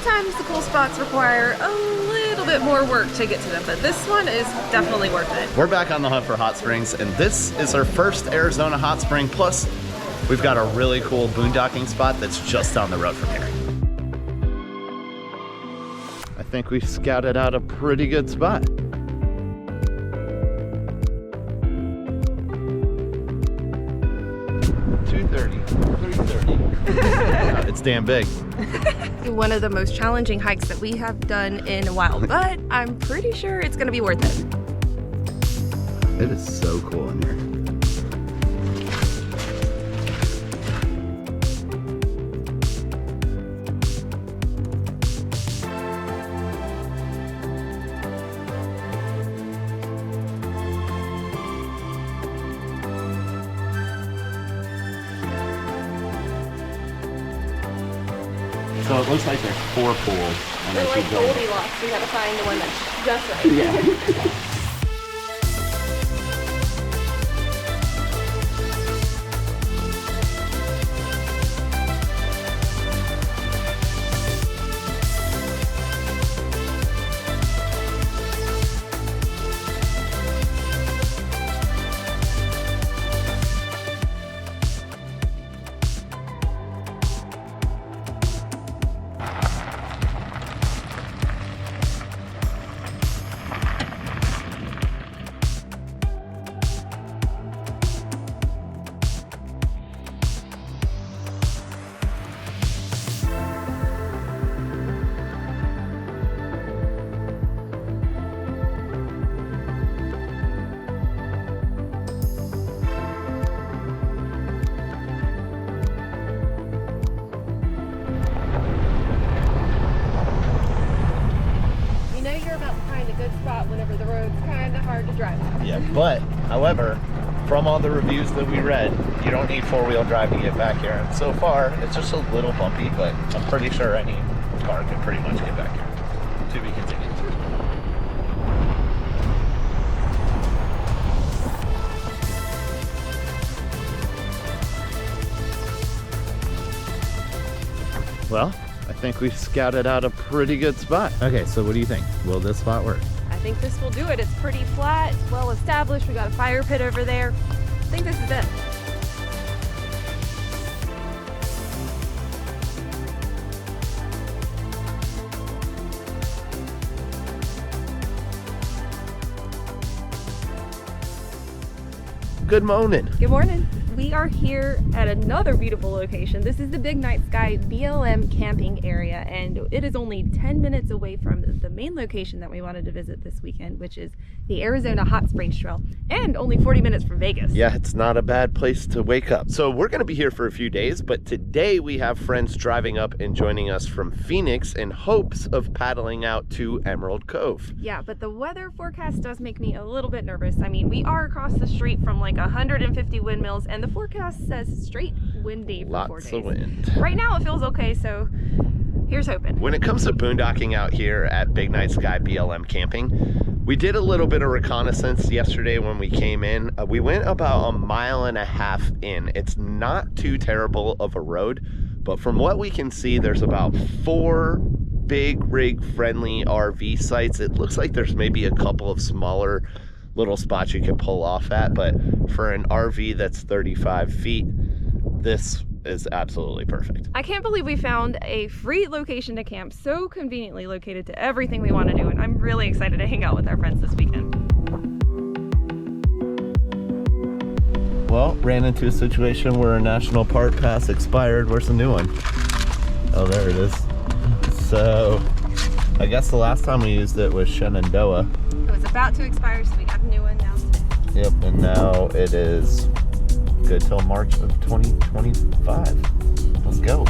sometimes the cool spots require a little bit more work to get to them, but this one is definitely worth it. We're back on the hunt for hot springs, and this is our first Arizona hot spring. Plus, we've got a really cool boondocking spot that's just down the road from here. I think we've scouted out a pretty good spot. It's damn big. One of the most challenging hikes that we have done in a while, but I'm pretty sure it's gonna be worth it. It is so cool in here. So it looks like there's 4 pools. And They're like Goldilocks. We gotta find the one that's just right. Yeah. Whenever the road's kind of hard to drive. Yeah, but however, from all the reviews that we read, you don't need 4-wheel drive to get back here. And so far, it's just a little bumpy, but I'm pretty sure any car can pretty much get back here. To be continued. Well, I think we've scouted out a pretty good spot. Okay, so what do you think? Will this spot work? I think this will do it. It's pretty flat, it's well established. We got a fire pit over there. I think this is it. Good morning. Good morning. We are here at another beautiful location. This is the Big Night Sky BLM camping area, and it is only 10 minutes away from the main location that we wanted to visit this weekend, which is the Arizona Hot Springs Trail, and only 40 minutes from Vegas. Yeah, it's not a bad place to wake up. So we're gonna be here for a few days, but today we have friends driving up and joining us from Phoenix in hopes of paddling out to Emerald Cove. Yeah, but the weather forecast does make me a little bit nervous. I mean, we are across the street from like 150 windmills, and the forecast says straight windy for 4 days. Lots of wind. Right now it feels okay, so here's hoping. When it comes to boondocking out here at Big Night Sky BLM camping, we did a little bit of reconnaissance yesterday when we came in. We went about 1.5 miles in. It's not too terrible of a road, but from what we can see, there's about 4 big rig friendly RV sites. It looks like there's maybe a couple of smaller little spots you can pull off at, but for an RV that's 35 feet, this is absolutely perfect. I can't believe we found a free location to camp so conveniently located to everything we want to do, and I'm really excited to hang out with our friends this weekend. Well, ran into a situation where a national park pass expired. Where's the new one? Oh, there it is. So I guess the last time we used it was Shenandoah. It was about to expire, so we got a new one now today. Yep, and now it is good till March of 2025. Let's go.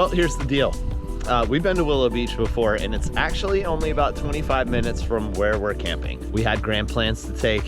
Well, here's the deal. We've been to Willow Beach before, and it's actually only about 25 minutes from where we're camping. We had grand plans to take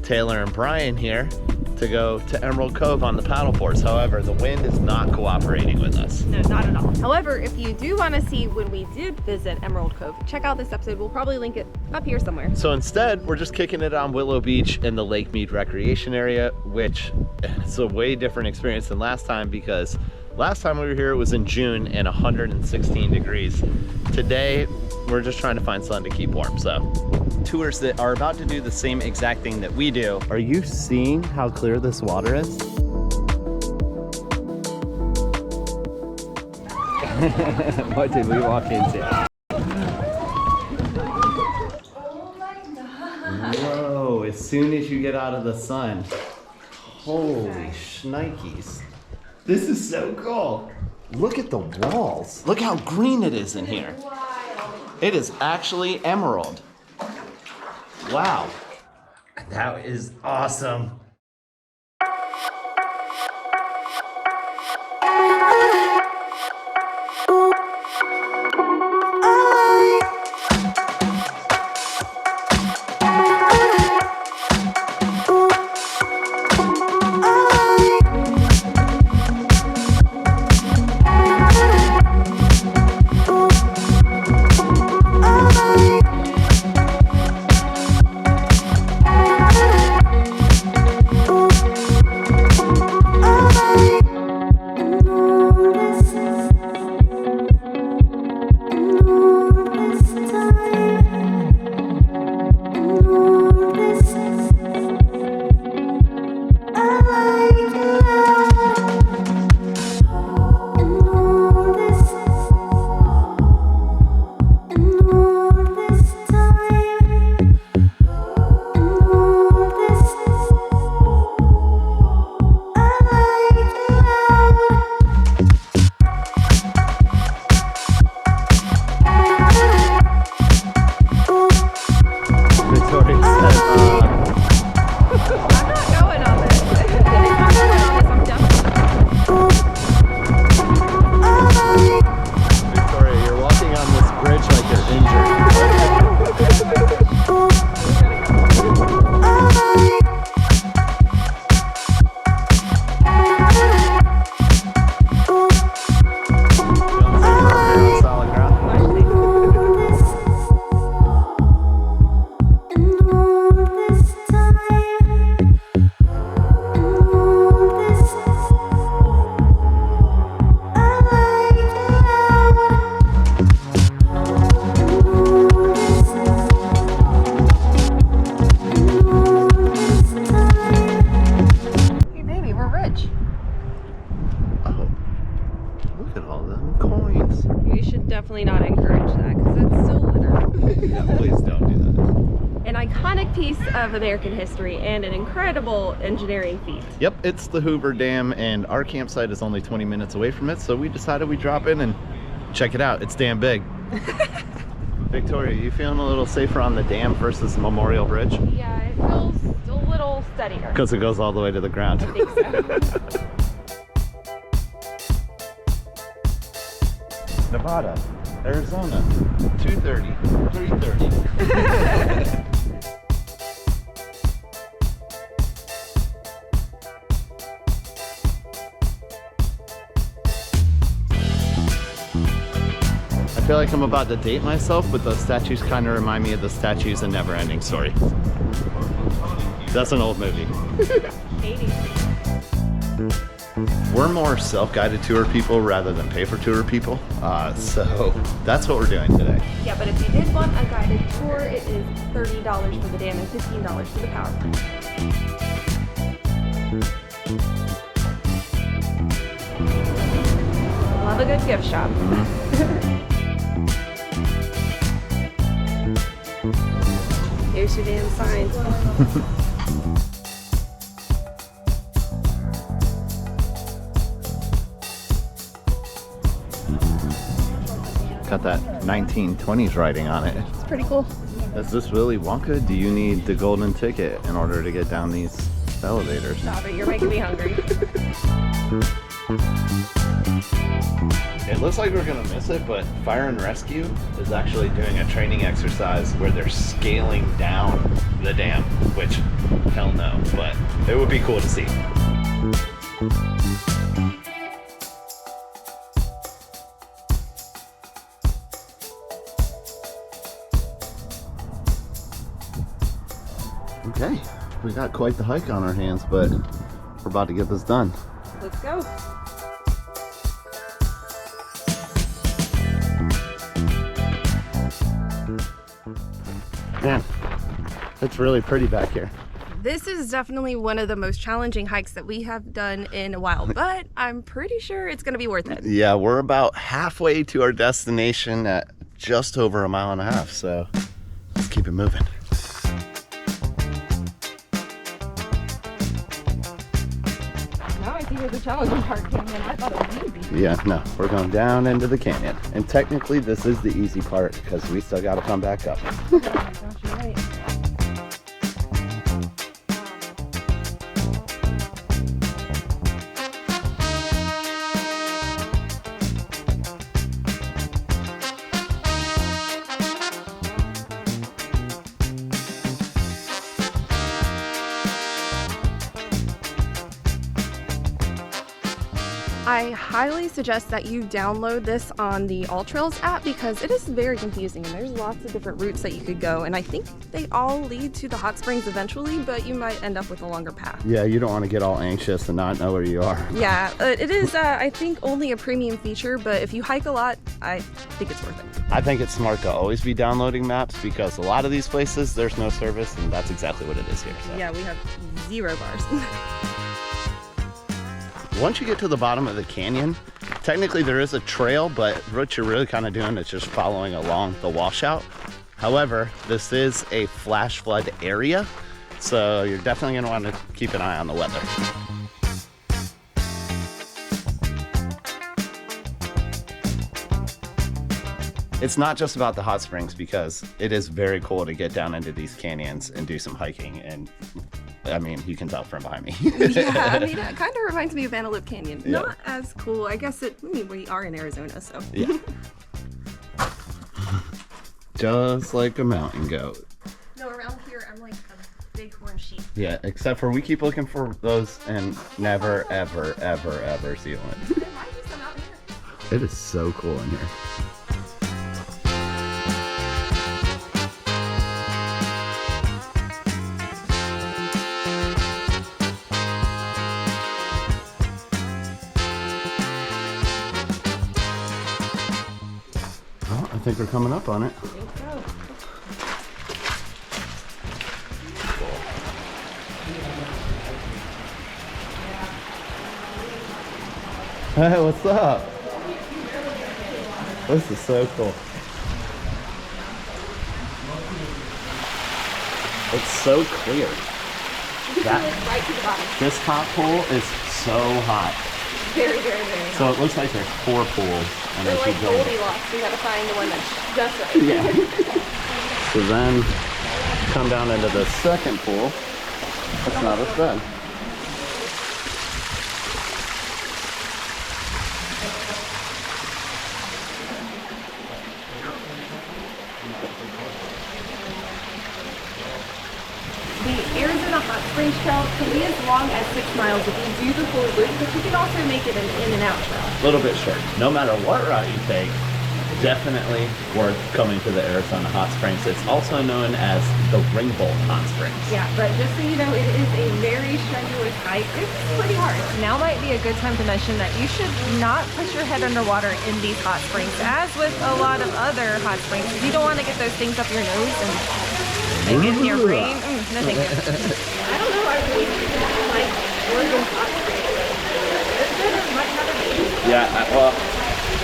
Taylor and Brian here to go to Emerald Cove on the paddleboards. However, the wind is not cooperating with us. No, not at all. However, if you do want to see when we did visit Emerald Cove, check out this episode. We'll probably link it up here somewhere. So instead, we're just kicking it on Willow Beach in the Lake Mead Recreation Area, which is a way different experience than last time, because last time we were here, it was in June and 116 degrees. Today, we're just trying to find something to keep warm, so. Tours that are about to do the same exact thing that we do. Are you seeing how clear this water is? What did we walk into? Oh my God. Whoa, as soon as you get out of the sun. Holy shnikes. This is so cool. Look at the walls. Look how green it is in here. It is actually emerald. Wow. That is awesome. Definitely not encourage that, because that's still litter. Yeah, please don't do that. An iconic piece of American history and an incredible engineering feat. Yep, it's the Hoover Dam, and our campsite is only 20 minutes away from it, so we decided we'd drop in and check it out. It's damn big. Victoria, you feeling a little safer on the dam versus Memorial Bridge? Yeah, it feels a little steadier. Because it goes all the way to the ground. I think so. Nevada, Arizona, 2:30, 3:30. I feel like I'm about to date myself, but those statues kind of remind me of the statues in Never-Ending Story. That's an old movie. 80s. We're more self-guided tour people rather than pay-for-tour people, so that's what we're doing today. Yeah, but if you did want a guided tour, it is $30 for the dam and $15 for the power plant. Love a good gift shop. Here's your damn signs. Got that 1920s writing on it. It's pretty cool. Is this Willy Wonka? Do you need the golden ticket in order to get down these elevators? Stop it, you're making me hungry. It looks like we're gonna miss it, but Fire and Rescue is actually doing a training exercise where they're scaling down the dam, which, hell no, but it would be cool to see. Okay, we got quite the hike on our hands, but we're about to get this done. Let's go. Man, it's really pretty back here. This is definitely one of the most challenging hikes that we have done in a while, but I'm pretty sure it's gonna be worth it. Yeah, we're about halfway to our destination at just over 1.5 miles, so let's keep it moving. Now I see where the challenging part came in. I thought it was easy. Yeah, no, we're going down into the canyon. And technically this is the easy part because we still gotta come back up. Oh my gosh, you're right. I highly suggest that you download this on the All Trails app because it is very confusing and there's lots of different routes that you could go, and I think they all lead to the hot springs eventually, but you might end up with a longer path. Yeah, you don't want to get all anxious and not know where you are. Yeah, it is I think only a premium feature, but if you hike a lot, I think it's worth it. I think it's smart to always be downloading maps because a lot of these places there's no service, and that's exactly what it is here. So. Yeah, we have 0 bars. Once you get to the bottom of the canyon, technically there is a trail, but what you're really kind of doing is just following along the washout. However, this is a flash flood area, so you're definitely going to want to keep an eye on the weather. It's not just about the hot springs because it is very cool to get down into these canyons and do some hiking, and I mean, you can tell from behind me. Yeah, I mean, it kind of reminds me of Antelope Canyon. Yeah. Not as cool. I guess we are in Arizona, so. Yeah. Just like a mountain goat. No, around here, I'm like a bighorn sheep. Yeah, except for we keep looking for those and never, ever, ever, ever see one. There might be some out here. It is so cool in here. Well, I think we're coming up on it. I think so. Hey, what's up? This is so cool. It's so clear. Right to the bottom. This top pool is so hot. Very, very, very So it looks like there's 4 pools. And They're they like keep going. Goldilocks. We gotta find the one that's just right. Yeah. So then come down into the second pool. That's not as bad. The Arizona Hot Springs Trail can be as long as 6 miles if you do the full loop, but you can also make it an in and out trail. A little bit short. No matter what route you take, definitely worth coming to the Arizona Hot Springs. It's also known as the Ringbolt Hot Springs. Yeah, but just so you know, it is a very strenuous hike. It's pretty hard. Now might be a good time to mention that you should not put your head underwater in these hot springs, as with a lot of other hot springs. You don't want to get those things up your nose and maybe in your brain. No thank you. I don't know, I really like Oregon hot springs. It's good, it might not have. Yeah, well,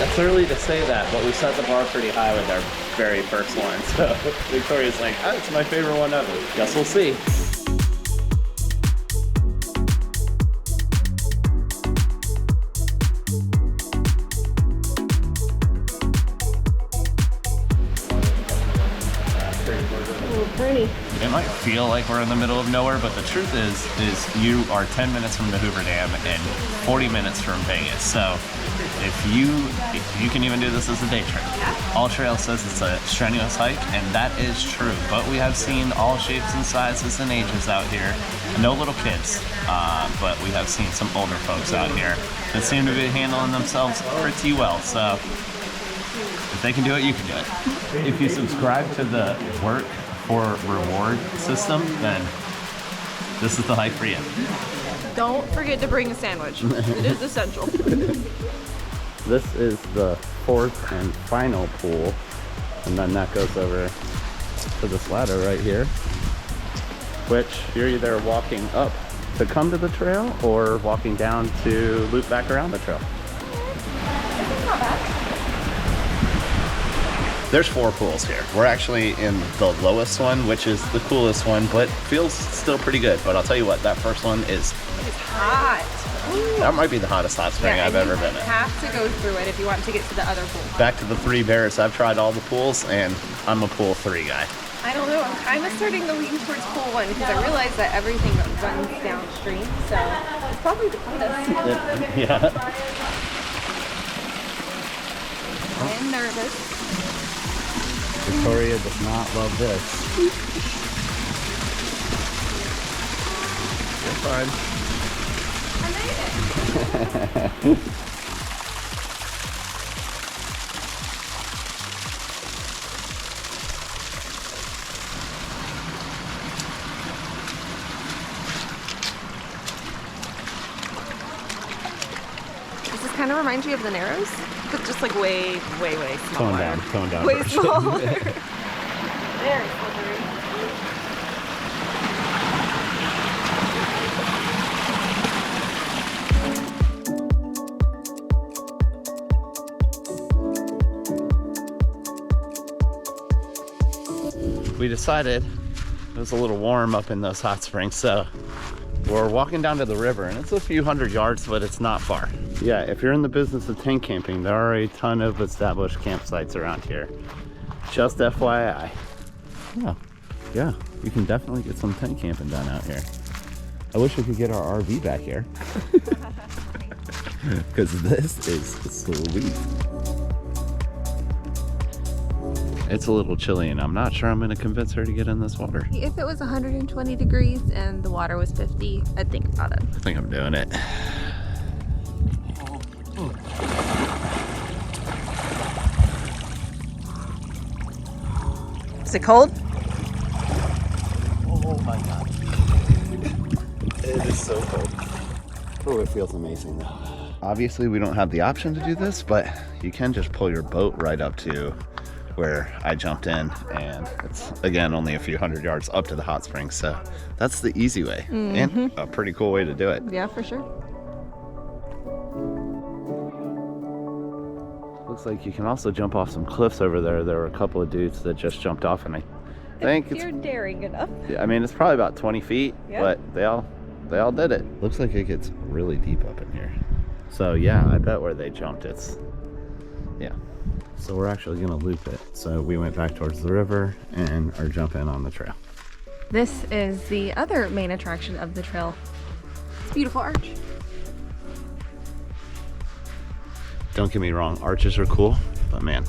it's early to say that, but we set the bar pretty high with our very first one. So Victoria's like, oh, it's my favorite one ever. Guess we'll see. Oh, pretty. it might feel like we're in the middle of nowhere, but the truth is you are 10 minutes from the Hoover Dam and 40 minutes from Vegas. So if you can even do this as a day trip. All Trail says it's a strenuous hike, and that is true. But we have seen all shapes and sizes and ages out here. No little kids, but we have seen some older folks out here that seem to be handling themselves pretty well. So if they can do it, you can do it. If you subscribe to the work for reward system, then this is the hike for you. Don't forget to bring a sandwich. It is essential. This is the fourth and final pool, and then that goes over to this ladder right here, which you're either walking up to come to the trail or walking down to loop back around the trail. Not bad. There's 4 pools here. We're actually in the lowest one, which is the coolest one, but feels still pretty good. But I'll tell you what, that first one is It's hot. Ooh. that might be the hottest hot spring I've ever been in. You have to go through it if you want to get to the other pool. Back to the 3 bears. I've tried all the pools, and I'm a pool 3 guy. I don't know. I'm kind of starting to lean towards pool 1 because I realize that everything runs downstream, so it's probably the coolest. Yeah. I am nervous. Victoria does not love this. You're fine. I made it. Does this kind of remind you of the Narrows? But just like way smaller. Tone down. Way version. smaller. Very slippery. We decided it was a little warm up in those hot springs, so we're walking down to the river, and it's a few hundred yards, but it's not far. Yeah, if you're in the business of tent camping, there are a ton of established campsites around here. Just FYI. Yeah, you can definitely get some tent camping done out here. I wish we could get our RV back here. Because this is sweet. It's a little chilly, and I'm not sure I'm gonna convince her to get in this water. If it was 120 degrees and the water was 50, I'd think about it. I think I'm doing it. Is it cold? Oh my god. It is so cold. Oh, it feels amazing though. Obviously we don't have the option to do this, but you can just pull your boat right up to where I jumped in, and it's again only a few hundred yards up to the hot springs, so that's the easy way and a pretty cool way to do it. Yeah, for sure. Looks like you can also jump off some cliffs over there. There were a couple of dudes that just jumped off, and I think If you're daring enough. I mean, it's probably about 20 feet, Yeah. but they all did it. Looks like it gets really deep up in here. So yeah, I bet where they jumped yeah. So we're actually gonna loop it. So we went back towards the river and are jumping on the trail. This is the other main attraction of the trail. It's a beautiful arch. Don't get me wrong, arches are cool, but man.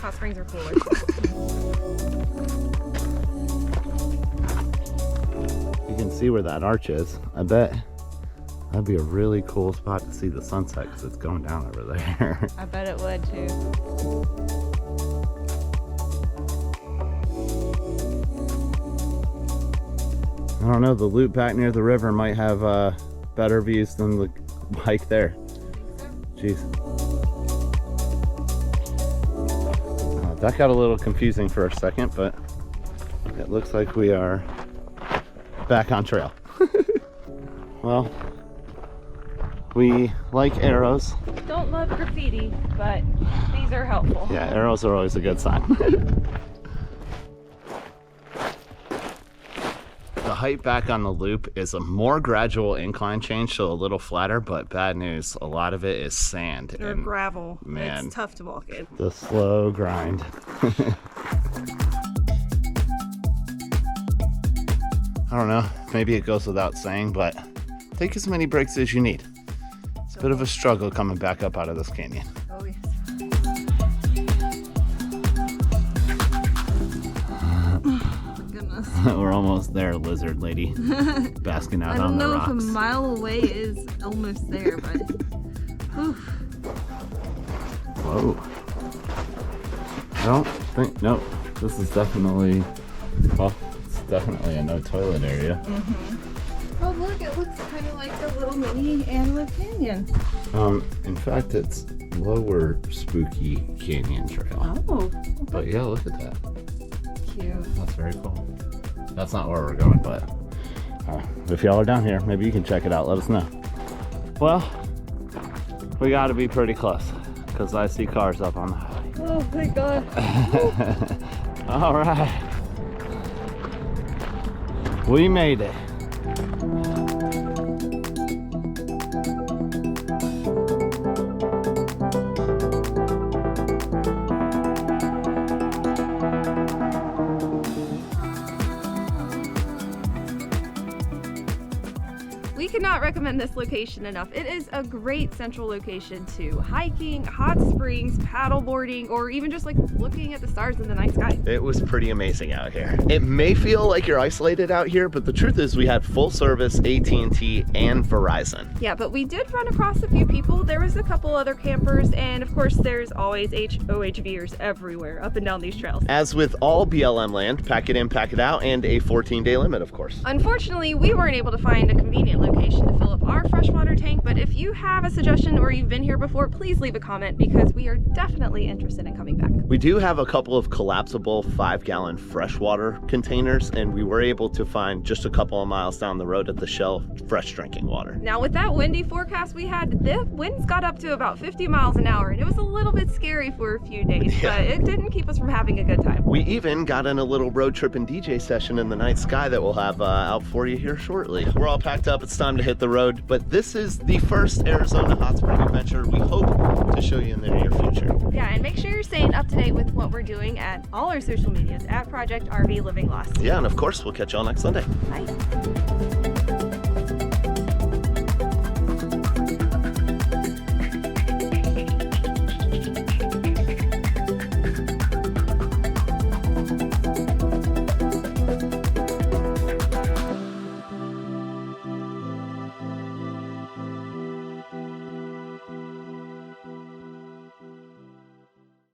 Hot springs are cooler. You can see where that arch is. I bet that'd be a really cool spot to see the sunset because it's going down over there. I bet it would too. I don't know, the loop back near the river might have better views than the hike there. Jeez. That got a little confusing for a second, but it looks like we are back on trail. Well, we like arrows. Don't love graffiti, but these are helpful. Yeah, arrows are always a good sign. The height back on the loop is a more gradual incline change, so a little flatter, but bad news, a lot of it is sand. Or and gravel. man, It's tough to walk in. the slow grind. I don't know, maybe it goes without saying, but take as many breaks as you need. It's a bit of a struggle coming back up out of this canyon. Oh, yes. Goodness. We're almost there, lizard lady. Basking out on the rocks. I don't know if a mile away is almost there, but oof. Whoa. I don't think, no, this is definitely, well, it's definitely a no toilet area. Oh look, it looks kind of like a little mini Antelope Canyon. In fact, it's Lower Spooky Canyon Trail. Oh. But yeah, look at that. Cute. That's very cool. That's not where we're going, but if y'all are down here, maybe you can check it out. Let us know. Well, we got to be pretty close because I see cars up on the highway. Oh, thank God. All right. We made it. We cannot recommend this location enough. It is a great central location to hiking, hot springs, paddleboarding, or even just like looking at the stars in the night sky. It was pretty amazing out here. It may feel like you're isolated out here, but the truth is we had full service AT&T and Verizon. Yeah, but we did run across a few people. There was a couple other campers, and of course there's always HOHVers everywhere up and down these trails. As with all BLM land, pack it in, pack it out, and a 14-day limit, of course. Unfortunately, we weren't able to find a convenient location to fill up our freshwater tank, but if you have a suggestion or you've been here before, please leave a comment because we are definitely interested in coming back. We do have a couple of collapsible 5-gallon freshwater containers, and we were able to find just a couple of miles down the road at the Shell fresh drinking water. Now with that windy forecast we had, the winds got up to about 50 miles an hour and it was a little bit scary for a few days, but it didn't keep us from having a good time. We even got in a little road trip and DJ session in the night sky that we'll have out for you here shortly. We're all packed up, it's time to hit the road, but this is the first Arizona hot spring adventure we hope to show you in the near future. Yeah, and make sure you're staying up to date with what we're doing at all our social medias at Project RV Living Lost. Yeah, and of course, we'll catch y'all next Sunday. Bye.